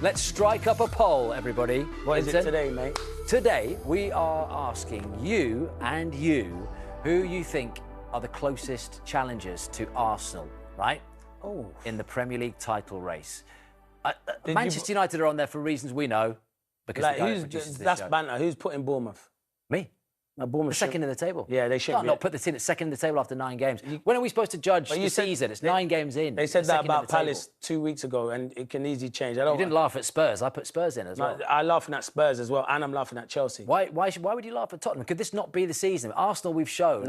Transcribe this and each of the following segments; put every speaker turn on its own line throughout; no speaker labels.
Let's strike up a poll, everybody.
What is it today, mate?
Today, we are asking you who you think are the closest challengers to Arsenal, right?
Oh.
In the Premier League title race. Manchester United are on there for reasons we know. Because
that's banter. Who's putting Bournemouth?
Me.
Bournemouth
second in the table.
Yeah, they should.
Not put the team at second in the table after 9 games. When are we supposed to judge the season? It's 9 games in.
They said that about Palace 2 weeks ago, and it can easily change. You
didn't laugh at Spurs. I put Spurs in as well.
I'm laughing at Spurs as well, and I'm laughing at Chelsea.
Why would you laugh at Tottenham? Could this not be the season? Arsenal, we've shown,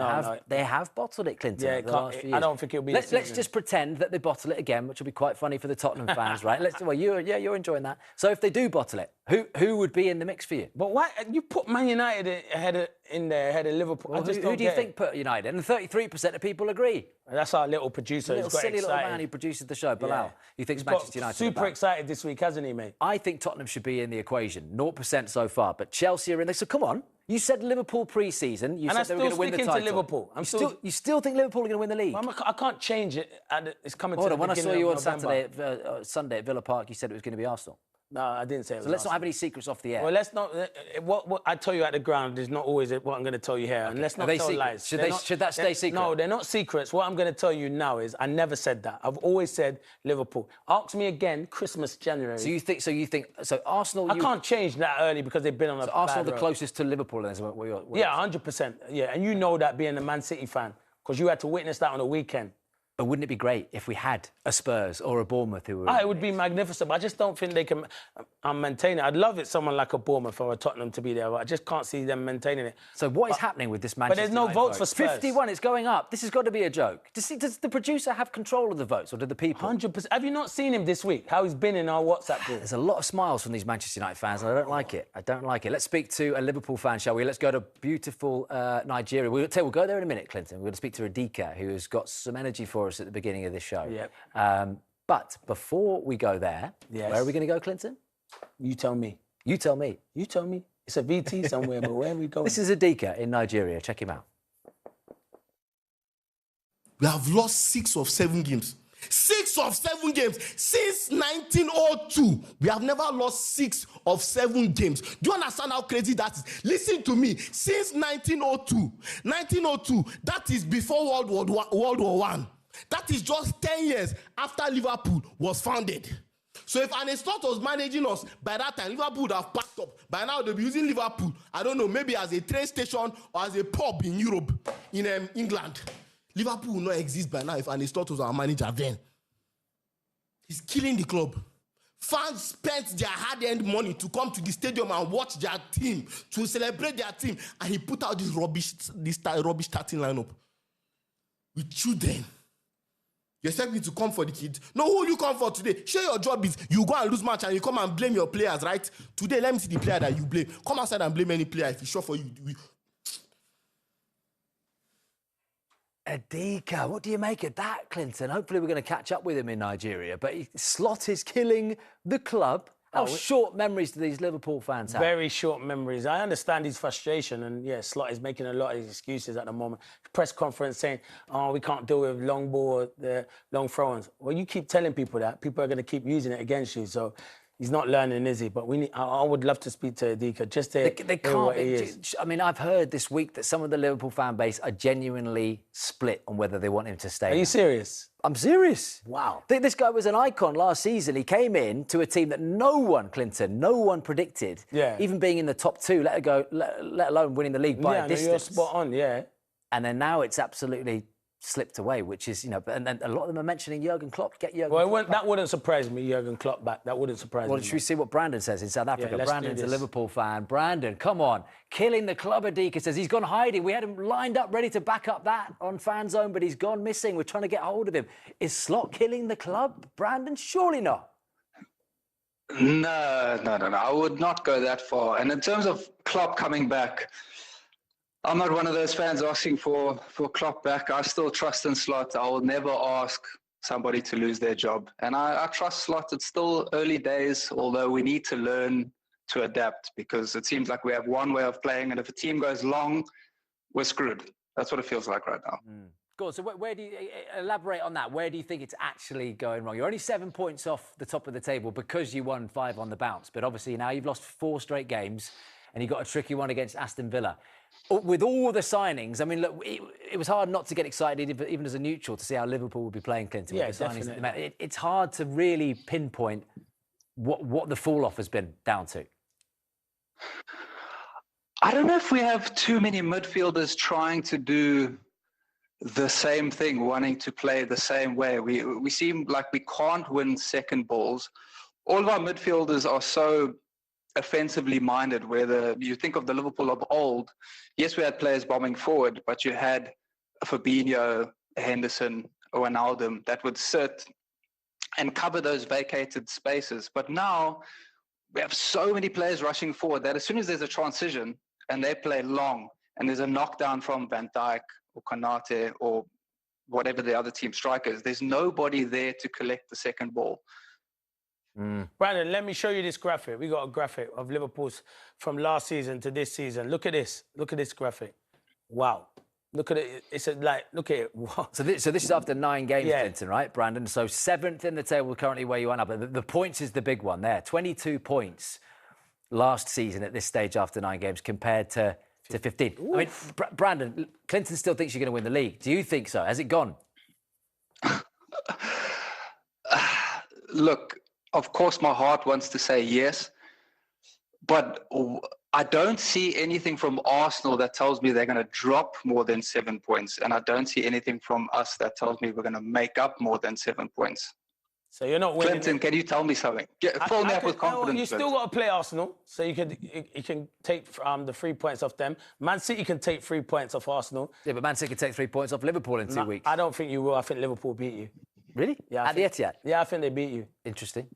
they have bottled it, Clinton.
Yeah, I don't think it'll be the season.
Let's just pretend that they bottle it again, which will be quite funny for the Tottenham fans, right? You're enjoying that. So if they do bottle it, who would be in the mix for you?
But why you put Man United ahead of Liverpool?
Well, who do you think put United? And 33% of people agree.
That's our little producer.
Little silly little man who produces the show, Bilal. He thinks Manchester United.
Super excited this week, hasn't he, mate?
I think Tottenham should be in the equation. 0% so far, but Chelsea are in there. So come on. You said Liverpool pre-season. You said they were going to win the title.
To Liverpool.
You still think Liverpool are going to win the league?
I can't change it. It's coming to the
when I saw you on
November.
Sunday at Villa Park, you said it was going to be Arsenal.
No, I didn't say it was.
So let's not have any secrets off the air.
Well, let's not. What I tell you at the ground is not always what I'm going to tell you here. Okay. And let's not tell lies.
Should that stay secret?
No, they're not secrets. What I'm going to tell you now is I never said that. I've always said Liverpool. Ask me again, Christmas, January.
So you think Arsenal...
I can't change that early because they've been on a bad
Arsenal
road.
The closest to Liverpool then?
Yeah, 100%. Yeah, and you know that being a Man City fan because you had to witness that on the weekend.
But wouldn't it be great if we had a Spurs or a Bournemouth who were...
It would be magnificent, but I just don't think they can maintain it. I'd love it someone like a Bournemouth or a Tottenham to be there, but I just can't see them maintaining it.
So what is happening with this Manchester
United? But there's no votes for Spurs.
51, it's going up. This has got to be a joke. Does the producer have control of the votes, or do the people?
100%. Have you not seen him this week, how he's been in our WhatsApp group?
There's a lot of smiles from these Manchester United fans, and I don't like it. I don't like it. Let's speak to a Liverpool fan, shall we? Let's go to beautiful Nigeria. We'll go there in a minute, Clinton. We're going to speak to Adika, who has got some energy for us at the beginning of this show.
Yep.
But before we go there, where are we going to go, Clinton?
You tell me.
You tell me.
You tell me. It's a VT somewhere, but where are we going?
This is Adika in Nigeria. Check him out.
We have lost 6 of 7 games. 6 of 7 games since 1902. We have never lost 6 of 7 games. Do you understand how crazy that is? Listen to me. Since 1902, that is before World War I. That is just 10 years after Liverpool was founded. So if Arne Slot was managing us, by that time, Liverpool would have packed up. By now, they'll be using Liverpool, I don't know, maybe as a train station or as a pub in Europe, in England. Liverpool will not exist by now if Arne Slot was our manager then. He's killing the club. Fans spent their hard-earned money to come to the stadium and watch their team, to celebrate their team, and he put out this rubbish starting lineup. With children. You expect me to come for the kids? No, who will you come for today? Share your job is you go and lose match and you come and blame your players, right? Today, let me see the player that you blame. Come outside and blame any player if he's sure for you.
Adika, what do you make of that, Clinton? Hopefully we're going to catch up with him in Nigeria. But Slot is killing the club. How short memories do these Liverpool fans have?
Very short memories. I understand his frustration, and Slot is making a lot of excuses at the moment. Press conference saying, we can't deal with long ball, long throw-ins. Well, you keep telling people that, people are going to keep using it against you. So he's not learning, is he? But I would love to speak to Adika just to hear what he is.
I mean, I've heard this week that some of the Liverpool fan base are genuinely split on whether they want him to stay.
Are you serious?
I'm serious.
Wow.
This guy was an icon last season. He came in to a team that no one predicted, even being in the top 2, let alone winning the league by a distance.
You're spot on,
And then now it's absolutely slipped away, which is, and then a lot of them are mentioning Jurgen Klopp. Get Jurgen Klopp back.
That wouldn't surprise me, Jurgen Klopp back. That wouldn't surprise me.
Well, should we see what Brandon says in South Africa?
Yeah,
Brandon's a Liverpool fan. Brandon, come on. Killing the club, Adika says. He's gone hiding. We had him lined up, ready to back up that on Fan Zone, but he's gone missing. We're trying to get hold of him. Is Slot killing the club, Brandon? Surely not.
No. I would not go that far. And in terms of Klopp coming back, I'm not one of those fans asking for Klopp back. I still trust in Slot. I will never ask somebody to lose their job. And I trust Slot. It's still early days, although we need to learn to adapt because it seems like we have one way of playing, and if a team goes long, we're screwed. That's what it feels like right now.
Go on, so where do you elaborate on that? Where do you think it's actually going wrong? You're only 7 points off the top of the table because you won 5 on the bounce. But obviously now you've lost 4 straight games and you got a tricky one against Aston Villa. With all the signings, I mean, look, it was hard not to get excited, even as a neutral, to see how Liverpool would be playing, Clinton.
Yeah,
with the signings
definitely.
it's hard to really pinpoint what the fall-off has been down to.
I don't know if we have too many midfielders trying to do the same thing, wanting to play the same way. We seem like we can't win second balls. All of our midfielders are so offensively minded, whether you think of the Liverpool of old, yes, we had players bombing forward, but you had Fabinho, Henderson, Wijnaldum that would sit and cover those vacated spaces. But now we have so many players rushing forward that as soon as there's a transition and they play long and there's a knockdown from Van Dijk or Konate or whatever the other team strikers, there's nobody there to collect the second ball.
Brandon, let me show you this graphic. We got a graphic of Liverpool's from last season to this season. Look at this. Look at this graphic. Wow. Look at it. It's like, look at it. Wow.
So this is after 9 games, Clinton, right, Brandon? So 7th in the table currently where you are now. But the points is the big one there. 22 points last season at this stage after 9 games compared to 15. Oof. I mean, Brandon, Clinton still thinks you're going to win the league. Do you think so? Has it gone?
Look, of course, my heart wants to say yes, but I don't see anything from Arsenal that tells me they're going to drop more than 7 points, and I don't see anything from us that tells me we're going to make up more than 7 points.
So you're not winning.
Clinton, can you tell me something? Fill me up with confidence.
You still got to play Arsenal, so you can take the 3 points off them. Man City can take 3 points off Arsenal.
Yeah, but Man City can take 3 points off Liverpool in 2 weeks.
I don't think you will. I think Liverpool beat you.
Really?
Yeah.
At the Etihad?
Yeah, I think they beat you.
Interesting.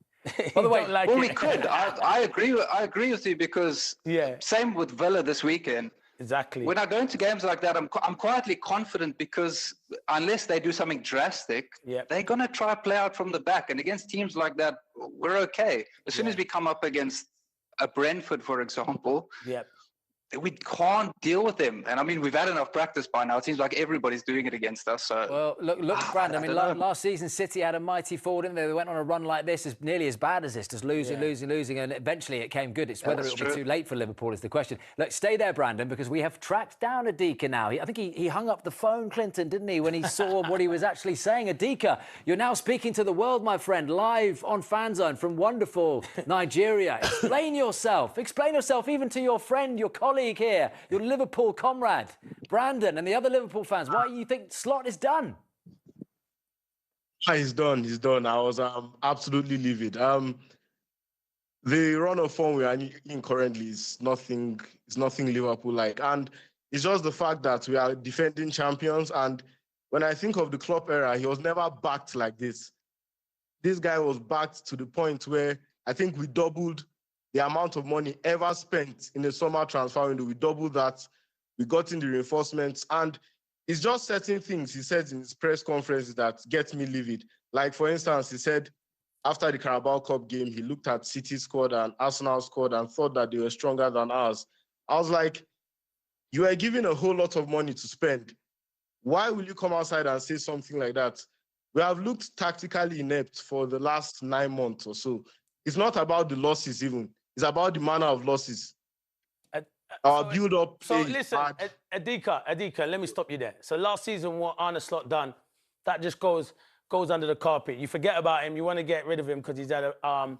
By the way,
we could. I agree with you because same with Villa this weekend.
Exactly.
When I go into games like that, I'm quietly confident because unless they do something drastic, they're going to try to play out from the back. And against teams like that, we're okay. As soon as we come up against a Brentford, for example, we can't deal with them. And I mean, we've had enough practice by now. It seems like everybody's doing it against us. So,
well, look, Brandon. I mean, last season, City had a mighty fall, didn't they? They went on a run like this, as nearly as bad as this, just losing, and eventually it came good. It's whether it'll be too late for Liverpool is the question. Look, stay there, Brandon, because we have tracked down Adika now. I think he hung up the phone, Clinton, didn't he, when he saw what he was actually saying. Adika, you're now speaking to the world, my friend, live on Fan Zone from wonderful Nigeria. Explain yourself even to your friend, your colleague here, your Liverpool comrade, Brandon, and the other Liverpool fans. Why you think Slot is done?
He's done. I was absolutely livid. The run of form we are in currently is nothing Liverpool-like. And it's just the fact that we are defending champions. And when I think of the Klopp era, he was never backed like this. This guy was backed to the point where I think we doubled the amount of money ever spent in the summer transfer window. We doubled that. We got in the reinforcements. And it's just certain things he said in his press conferences that get me livid. Like, for instance, he said after the Carabao Cup game, he looked at City's squad and Arsenal's squad and thought that they were stronger than ours. I was like, you are given a whole lot of money to spend. Why will you come outside and say something like that? We have looked tactically inept for the last 9 months or so. It's not about the losses even. It's about the manner of losses. Our build-up.
So listen, Adika, let me stop you there. So last season, what Arne Slot done, that just goes under the carpet. You forget about him. You want to get rid of him because he's had a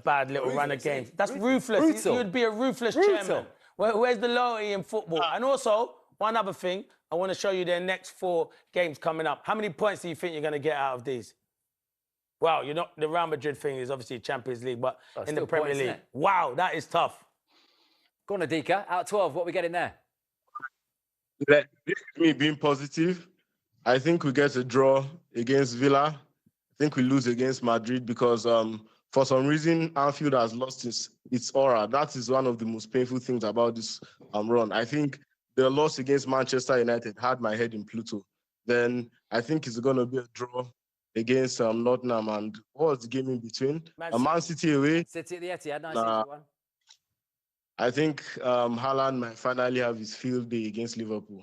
bad little run of games. That's ruthless. He would be a ruthless chairman. Where's the loyalty in football? And also, one other thing, I want to show you their next 4 games coming up. How many points do you think you're going to get out of these? Wow, you're not. The Real Madrid thing is obviously Champions League, but in the Premier League, wow, that is tough.
Go on, Adika. Out of 12, what are we getting there?
This is me being positive. I think we get a draw against Villa. I think we lose against Madrid because for some reason Anfield has lost its aura. That is one of the most painful things about this run. I think the loss against Manchester United had my head in Pluto. Then I think it's going to be a draw against Nottingham, and what was the game in between? Man City away.
City at the Etihad, nice one.
I think Haaland might finally have his field day against Liverpool.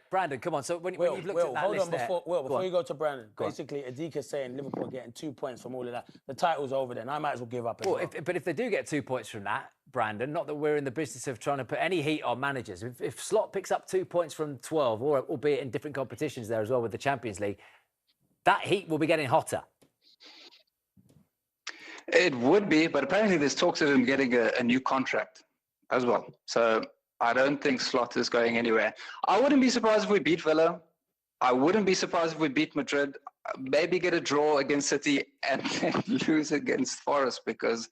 Brandon, come on. So when you've looked at that
hold
list
on
there...
before you go to Brandon. Basically, Adika's saying Liverpool are getting 2 points from all of that. The title's over then. I might as well give up as well.
But if they do get 2 points from that, Brandon, not that we're in the business of trying to put any heat on managers. If Slot picks up 2 points from 12, or albeit in different competitions there as well with the Champions League, that heat will be getting hotter.
It would be, but apparently there's talks of him getting a new contract as well. So I don't think Slot is going anywhere. I wouldn't be surprised if we beat Villa. I wouldn't be surprised if we beat Madrid. Maybe get a draw against City and then lose against Forest, because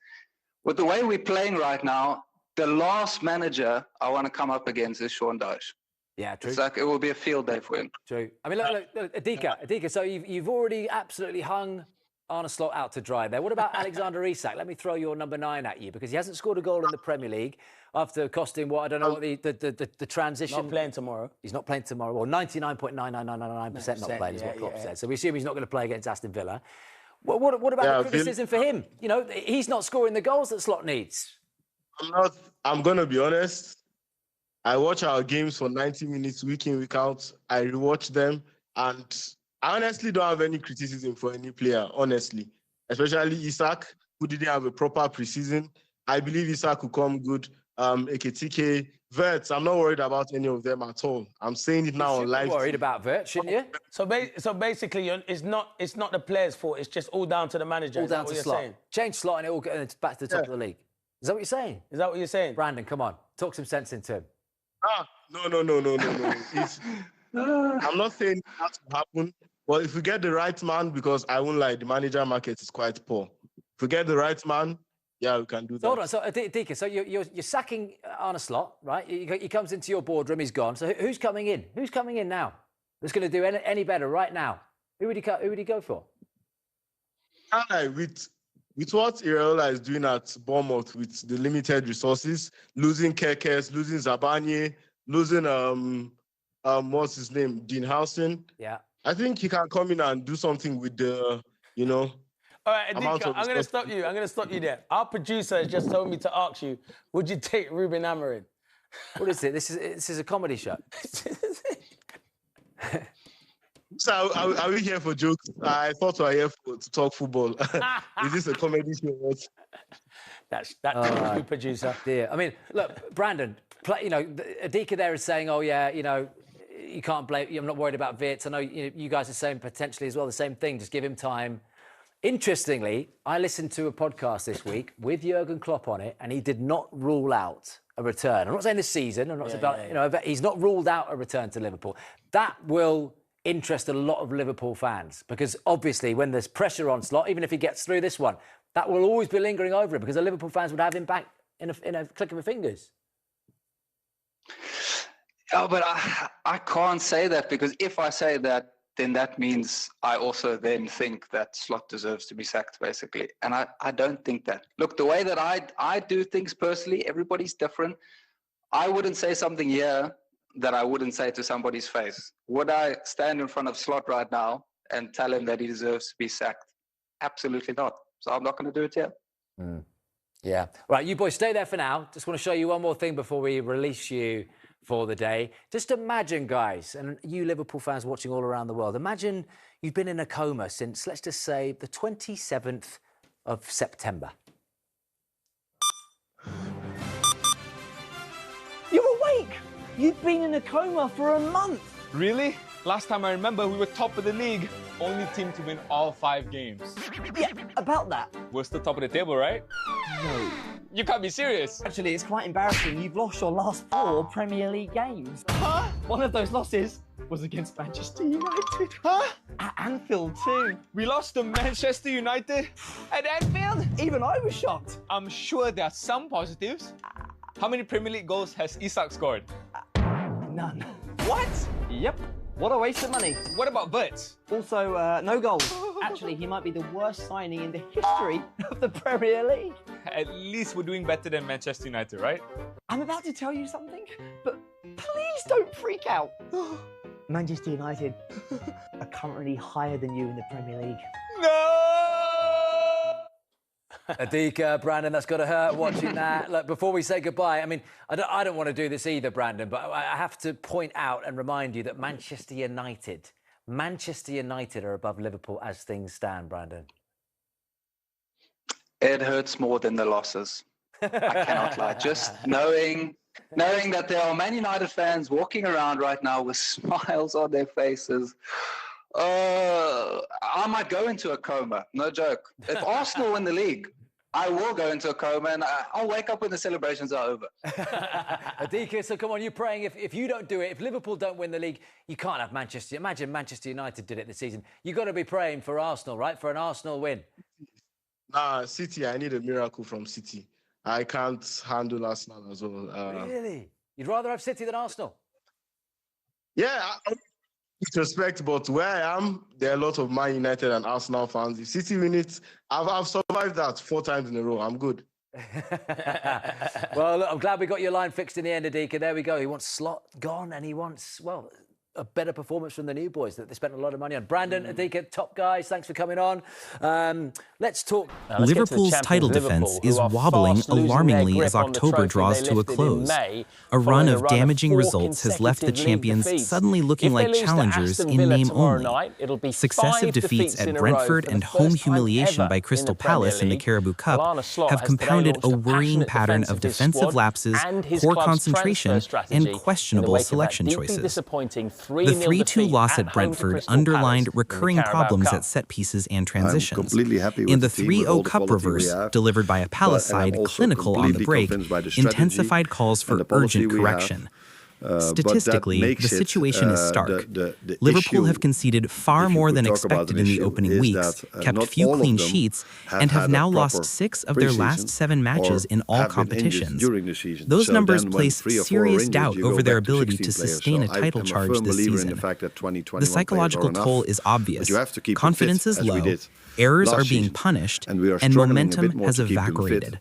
with the way we're playing right now, the last manager I want to come up against is Sean Dyche.
Yeah, true.
It's like it will be a field day for him.
True. I mean, look, Adika. So you've already absolutely hung Arne Slot out to dry there. What about Alexander Isak? Let me throw your number 9 at you, because he hasn't scored a goal in the Premier League after costing I don't know what the transition.
Not playing tomorrow.
He's not playing tomorrow. Well, 99.9999% not playing is what Klopp said. So we assume he's not going to play against Aston Villa. What about the criticism for him? You know, he's not scoring the goals that Slot needs.
I'm going to be honest. I watch our games for 90 minutes, week in, week out. I rewatch them, and I honestly don't have any criticism for any player, honestly. Especially Isak, who didn't have a proper preseason. I believe Isak will come good. Ekitike, Wirtz, I'm not worried about any of them at all. I'm saying it now on live.
You're worried about Wirtz, shouldn't you?
So basically, it's not the players' fault. It's just all down to the manager.
All down to Slot. Change Slot and it's back to the top of the league. Is that what you're saying?
Is that what you're saying?
Brandon, come on. Talk some sense into him.
No. I'm not saying that will happen. Well, if we get the right man, because I won't lie, the manager market is quite poor. If we get the right man, yeah, we can do that.
So hold on, so Adika, so you're sacking Arne Slot, right? He comes into your boardroom, he's gone. So who's coming in? Who's coming in now? That's going to do any better right now? Who would he go for?
With what Iraola is doing at Bournemouth, with the limited resources, losing Kekes, losing Zabanye, losing what's his name, Dean Howson.
Yeah.
I think he can come in and do something with the,
All right, Adika, I'm going to stop you. I'm going to stop you there. Our producer has just told me to ask you, would you take Ruben Amorim?
What is it? This is a comedy show.
So are we here for jokes? I thought we were here to talk football. Is this a comedy show?
That's you, producer.
Dear. I mean, look, Brandon, Adika there is saying, oh, yeah, you can't blame... I'm not worried about Wirtz. I know you guys are saying potentially as well the same thing. Just give him time. Interestingly, I listened to a podcast this week with Jurgen Klopp on it, and he did not rule out a return. I'm not saying this season. I'm not he's not ruled out a return to Liverpool. That will interest a lot of Liverpool fans, because obviously when there's pressure on Slot, even if he gets through this one, that will always be lingering over him, because the Liverpool fans would have him back in a click of a fingers.
Oh, but I can't say that, because if I say that, then that means I also then think that Slot deserves to be sacked, basically. And I don't think that. Look, the way that I do things personally, everybody's different. I wouldn't say something here that I wouldn't say to somebody's face. Would I stand in front of Slot right now and tell him that he deserves to be sacked? Absolutely not. So I'm not going to do it here.
Yeah. Right, you boys stay there for now. Just want to show you one more thing before we release you for the day. Just imagine, guys, and you Liverpool fans watching all around the world, imagine you've been in a coma since, let's just say, the 27th of September.
You're awake! You've been in a coma for a month!
Really? Last time I remember, we were top of the league. Only team to win all 5 games.
Yeah, about that.
We're still top of the table, right?
No.
You can't be serious.
Actually, it's quite embarrassing. You've lost your last 4 Premier League games. Huh? One of those losses was against Manchester United.
Huh?
At Anfield, too.
We lost to Manchester United at Anfield?
Even I was shocked.
I'm sure there are some positives. How many Premier League goals has Isak scored?
None.
What?
Yep. What a waste of money.
What about Wirtz?
Also, no goals. Actually, he might be the worst signing in the history of the Premier League.
At least we're doing better than Manchester United, right?
I'm about to tell you something, but please don't freak out. Manchester United are currently higher than you in the Premier League.
No!
Adika, Brandon, that's got to hurt watching that. Look, before we say goodbye, I mean, I don't want to do this either, Brandon, but I have to point out and remind you that Manchester United are above Liverpool as things stand, Brandon.
It hurts more than the losses. I cannot lie. Just knowing that there are Man United fans walking around right now with smiles on their faces. I might go into a coma. No joke. If Arsenal win the league, I will go into a coma and I'll wake up when the celebrations are over.
Adika, so come on, you're praying if you don't do it, if Liverpool don't win the league, you can't have Manchester. Imagine Manchester United did it this season. You've got to be praying for Arsenal, right? For an Arsenal win.
City, I need a miracle from City. I can't handle Arsenal as well.
Really? You'd rather have City than Arsenal?
Yeah, with respect, but where I am, there are a lot of Man United and Arsenal fans. If City win it, I've survived that 4 times in a row. I'm good.
Well, look, I'm glad we got your line fixed in the end, Adika. There we go. He wants Slot gone and he wants, well, a better performance from the new boys that they spent a lot of money on. Brandon, Adika, top guys, thanks for coming on. Let's talk.
Liverpool's title defence is wobbling alarmingly as October draws to a close. A run of damaging results has left the champions suddenly looking like challengers in name only. Successive defeats at Brentford and home humiliation by Crystal Palace in the Carabao Cup have compounded a worrying pattern of defensive lapses, poor concentration, and questionable selection choices. The 3-2 loss at Brentford underlined recurring problems at set pieces and transitions. In the 3-0 Cup reverse, delivered by a Palace side clinical on the break, intensified calls for urgent correction. Statistically, the situation is stark. Liverpool have conceded far more than expected in the opening weeks, kept few clean sheets, and have now lost 6 of their last 7 matches in all competitions. Those numbers place serious doubt over their ability to sustain a title charge this season. The psychological toll is obvious. Confidence is low. Errors are being punished, and momentum has evaporated.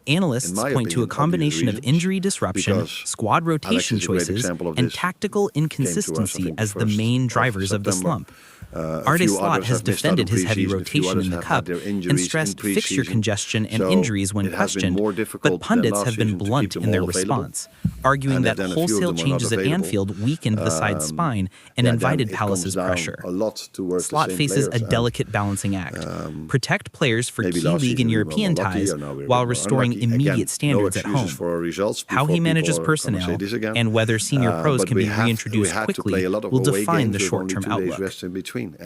Analysts point to a combination of injury disruption, squad rotation choices, and tactical inconsistency as the main drivers of the slump. Arne Slot has defended his heavy rotation in the Cup and stressed fixture congestion and injuries when questioned, but pundits have been blunt in their response, arguing that wholesale changes at Anfield weakened the side's spine and invited Palace's pressure. Slot faces a delicate balancing act. Protect players for key league and European ties while restoring immediate standards at home. How he manages personnel and whether senior pros can be reintroduced quickly will define the short-term outlook.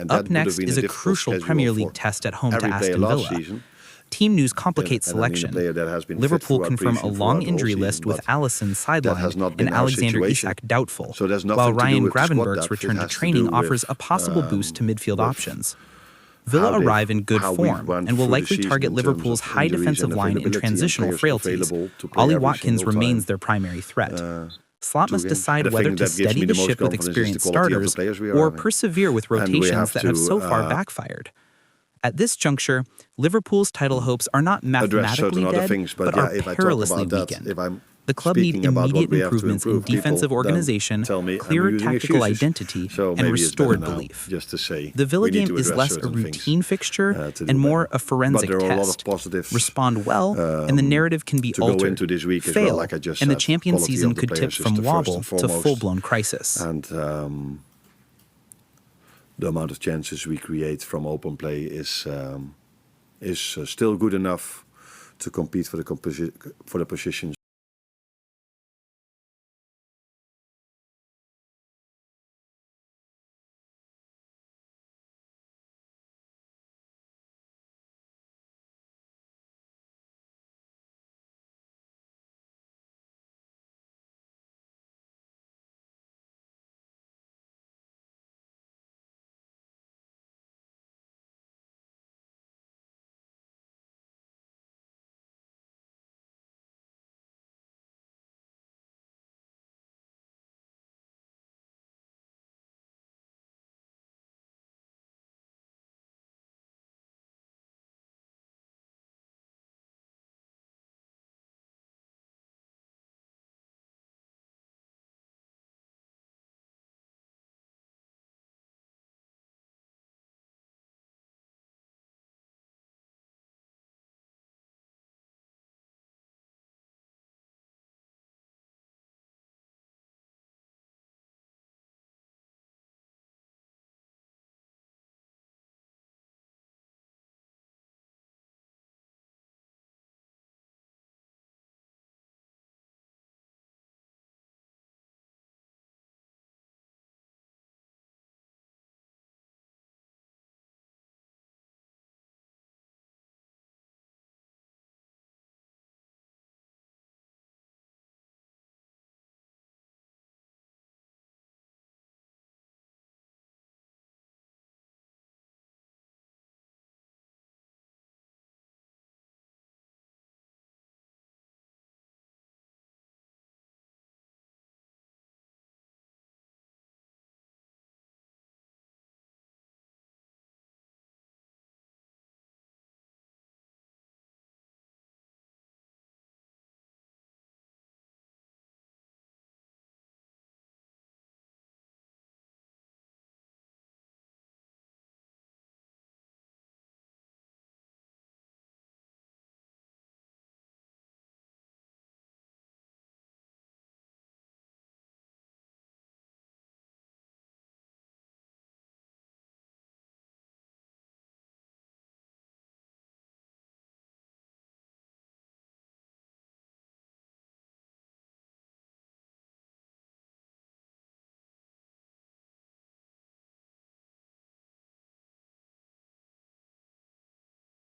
Up next is a crucial Premier League test at home to Aston Villa. Team news complicates selection. Liverpool confirm a long injury list with Alisson sidelined and Alexander Isak doubtful, while Ryan Gravenberch's return to training offers a possible boost to midfield options. Villa arrive in good form and will likely target Liverpool's high defensive line in transitional frailties. Ollie Watkins remains their primary threat. Slot must decide whether to steady the ship with experienced starters or persevere with rotations that have so far backfired. At this juncture, Liverpool's title hopes are not mathematically dead, but are perilously weakened. The club need immediate improvements in defensive organization, clearer tactical identity, and restored belief. The Villa game is less a routine fixture and more a forensic test. Respond well, and the narrative can be altered. Fail, and the champion season could tip from wobble to full-blown crisis.
And the amount of chances we create from open play is still good enough to compete for the positions